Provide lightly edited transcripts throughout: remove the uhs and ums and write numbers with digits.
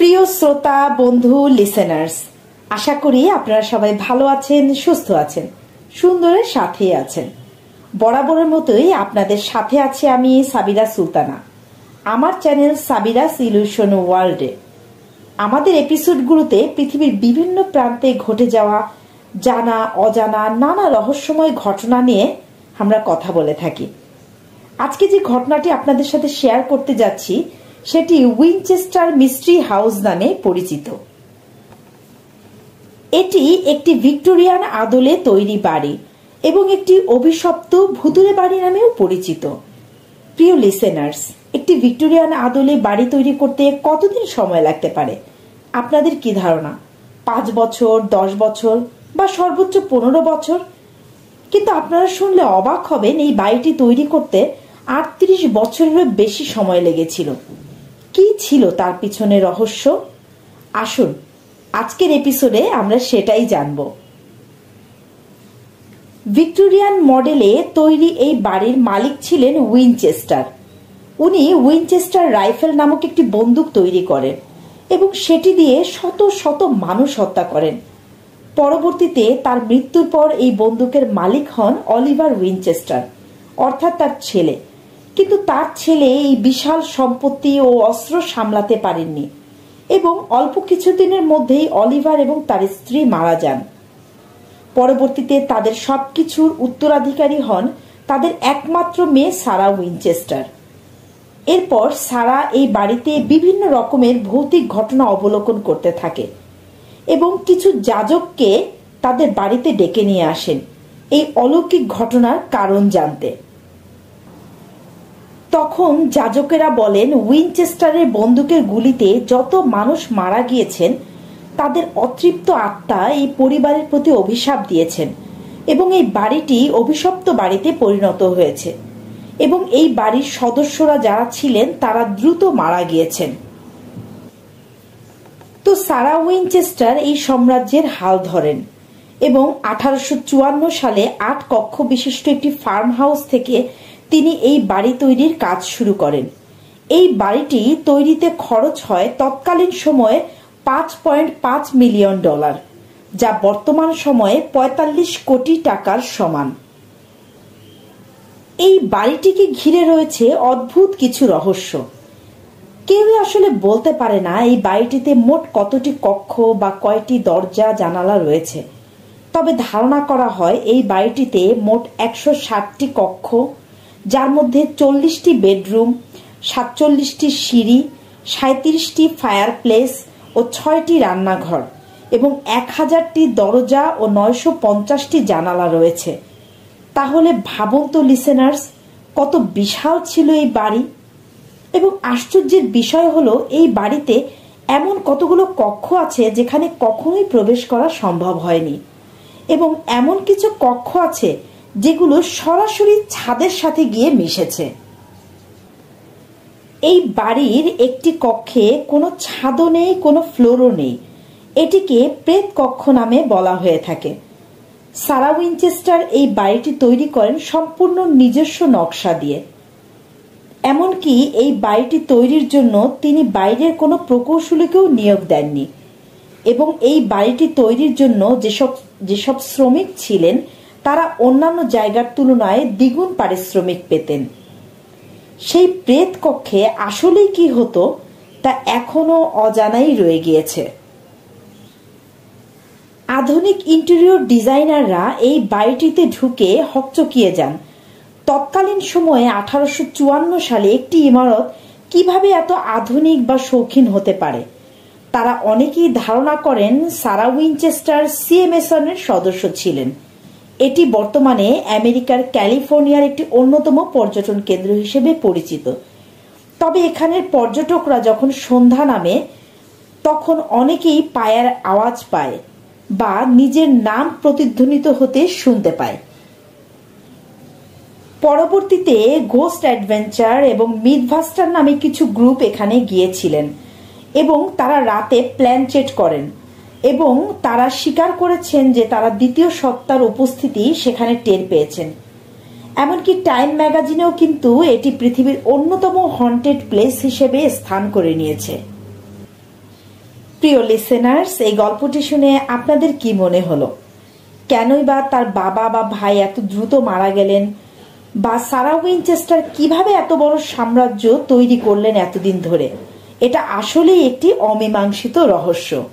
প্রিয় শ্রোতা বন্ধু লিসেনার্স, আশা করি আপনারা সবাই ভালো আছেন, সুস্থ আছেন, সুন্দরের সাথে আছেন। বরাবরের মতোই আপনাদের সাথে আছে আমি সাবিরা সুলতানা, আমার চ্যানেল সাবিরাস ইলিউশন ওয়ার্ল্ডে। আমাদের এপিসোডগুলোতে পৃথিবীর বিভিন্ন প্রান্তে ঘটে যাওয়া জানা অজানা নানা রহস্যময় ঘটনা নিয়ে আমরা কথা বলে থাকি। আজকে যে ঘটনাটি আপনাদের সাথে শেয়ার করতে যাচ্ছি সেটি উইনচেস্টার মিস্ট্রি হাউস নামে পরিচিত। এটি একটি ভিক্টোরিয়ান আদলে তৈরি বাড়ি এবং একটি অভিশপ্ত ভুতুড়ে বাড়ি নামেও পরিচিত। প্রিয় লিসেনার্স, একটি ভিক্টোরিয়ান আদলে বাড়ি তৈরি করতে কতদিন সময় লাগতে পারে? আপনাদের কি ধারণা? 5 বছর, 10 বছর বা সর্বোচ্চ 15 বছর? কিন্তু আপনারা শুনলে অবাক হবেন, এই বাড়িটি তৈরি করতে 38 বছরেরও বেশি সময় লেগেছিল। কি ছিল তার পিছনে রহস্য? আসুন আজকের এপিসোডে আমরা সেটাই জানব। ভিক্টোরিয়ান মডেলে তৈরি এই বাড়ির মালিক ছিলেন উইনচেস্টার। উনি উইনচেস্টার রাইফেল নামক একটি বন্দুক তৈরি করেন এবং সেটি দিয়ে শত শত মানুষ হত্যা করেন। পরবর্তীতে তার মৃত্যুর পর এই বন্দুকের মালিক হন অলিভার উইনচেস্টার, অর্থাৎ তার ছেলে। কিন্তু তার ছেলে এই বিশাল সম্পত্তি ও অস্ত্র সামলাতে পারেননি এবং অল্প কিছুদিনের মধ্যেই অলিভার এবং তার স্ত্রী মারা যান। পরবর্তীতে তাদের সবকিছুর উত্তরাধিকারী হন তাদের একমাত্র মেয়ে সারা উইনচেস্টার। এরপর সারা এই বাড়িতে বিভিন্ন রকমের ভৌতিক ঘটনা অবলোকন করতে থাকে এবং কিছু যাজককে তাদের বাড়িতে ডেকে নিয়ে আসেন এই অলৌকিক ঘটনার কারণ জানতে। তখন যাজকেরা বলেন, উইনচেস্টারের বন্দুকের গুলিতে যত মানুষ মারা গিয়েছেন তাদের অতৃপ্ত আত্মা এই পরিবারের প্রতি অভিশাপ দিয়েছেন এবং এই বাড়িটি অভিশপ্ত বাড়িতে পরিণত হয়েছে এবং এই বাড়ির সদস্যরা যারা ছিলেন তারা দ্রুত মারা গিয়েছেন। তো সারা উইনচেস্টার এই সাম্রাজ্যের হাল ধরেন এবং 1854 সালে 8 কক্ষ বিশিষ্ট একটি ফার্ম হাউস থেকে তিনি এই বাড়ি তৈরির কাজ শুরু করেন। এই বাড়িটি তৈরিতে খরচ হয় তৎকালীন সময়ে $5.5 মিলিয়ন, যা বর্তমান সময়ে 45 কোটি টাকার সমান। এই বাড়িটিকে ঘিরে রয়েছে অদ্ভুত কিছু রহস্য। কেউ আসলে বলতে পারে না এই বাড়িটিতে মোট কতটি কক্ষ বা কয়টি দরজা জানালা রয়েছে। তবে ধারণা করা হয় এই বাড়িটিতে মোট 160টি কক্ষ, যার মধ্যে 40টি বেডরুম, 47টি সিঁড়ি, 37টি ফায়ার প্লেস ও 6টি রান্নাঘর এবং 1000টি দরজা ও 950টি জানালা রয়েছে। তাহলে ভাবুন তো লিসেনার্স, কত বিশাল ছিল এই বাড়ি। এবং আশ্চর্যের বিষয় হলো এই বাড়িতে এমন কতগুলো কক্ষ আছে যেখানে কখনোই প্রবেশ করা সম্ভব হয়নি এবং এমন কিছু কক্ষ আছে যেগুলো সরাসরি ছাদের সাথে গিয়ে মিশেছে। এই বাড়ির একটি কক্ষে কোনো ছাদও নেই, কোনো ফ্লোরও নেই। এটিকে প্রেত কক্ষ নামে বলা হয়ে থাকে। সারা উইনচেস্টার এই বাড়িটি তৈরি করেন সম্পূর্ণ নিজস্ব নকশা দিয়ে। এমনকি এই বাড়িটি তৈরির জন্য তিনি বাইরের কোনো প্রকৌশলীকেও নিয়োগ দেননি এবং এই বাড়িটি তৈরির জন্য যেসব শ্রমিক ছিলেন তারা অন্যান্য জায়গার তুলনায় দ্বিগুণ পারিশ্রমিক পেতেন। সেই প্রেত কক্ষে আসলেই কি হতো তা এখনো অজানাই রয়ে গিয়েছে। আধুনিক ইন্টেরিয়র ডিজাইনাররা এই বাড়িটিতে ঢুকে হকচকিয়ে যান। তৎকালীন সময়ে 1854 সালে একটি ইমারত কিভাবে এত আধুনিক বা শৌখিন হতে পারে? তারা অনেকেই ধারণা করেন সারা উইনচেস্টার সিএমএসনের সদস্য ছিলেন। এটি বর্তমানে আমেরিকার ক্যালিফোর্নিয়ার একটি অন্যতম পর্যটন কেন্দ্র হিসেবে পরিচিত। তবে এখানের পর্যটকরা যখন সন্ধ্যা নামে তখন অনেকেই পায়ের আওয়াজ পায় বা নিজের নাম প্রতিধ্বনিত হতে শুনতে পায়। পরবর্তীতে ঘোস্ট অ্যাডভেঞ্চার এবং মিথবাস্টার নামে কিছু গ্রুপ এখানে গিয়েছিলেন এবং তারা রাতে প্ল্যান চেট করেন এবং তারা স্বীকার করেছেন যে তারা দ্বিতীয় সত্তার উপস্থিতি সেখানে টের পেয়েছেন। এমনকি টাইম ম্যাগাজিনেও কিন্তু এটি পৃথিবীর অন্যতম হন্টেড প্লেস হিসেবে স্থান করে নিয়েছে। প্রিয় লিসেনার্স, এই গল্পটি শুনে আপনাদের কি মনে হলো? কেনই বা তার বাবা বা ভাই এত দ্রুত মারা গেলেন, বা সারা উইনচেস্টার কিভাবে এত বড় সাম্রাজ্য তৈরি করলেন এতদিন ধরে? এটা আসলেই একটি অমীমাংসিত রহস্য।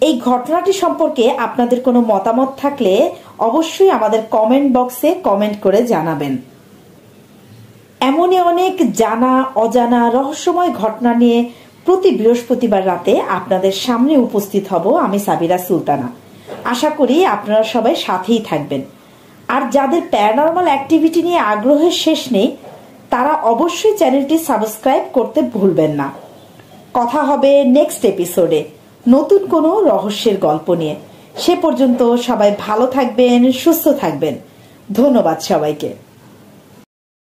এই ঘটনাটি সম্পর্কে আপনাদের কোনো মতামত থাকলে অবশ্যই আমাদের কমেন্ট বক্সে কমেন্ট করে জানাবেন। এমনই অনেক জানা অজানা রহস্যময় ঘটনা নিয়ে প্রতি বৃহস্পতিবার রাতে আপনাদের সামনে উপস্থিত হব আমি, সাবিরা সুলতানা। আশা করি আপনারা সবাই সাথেই থাকবেন। আর যাদের প্যারানরমাল অ্যাক্টিভিটি নিয়ে আগ্রহের শেষ নেই, তারা অবশ্যই চ্যানেলটি সাবস্ক্রাইব করতে ভুলবেন না। কথা হবে নেক্সট এপিসোডে নতুন কোনো রহস্যের গল্প নিয়ে। সে পর্যন্ত সবাই ভালো থাকবেন, সুস্থ থাকবেন। ধন্যবাদ সবাইকে।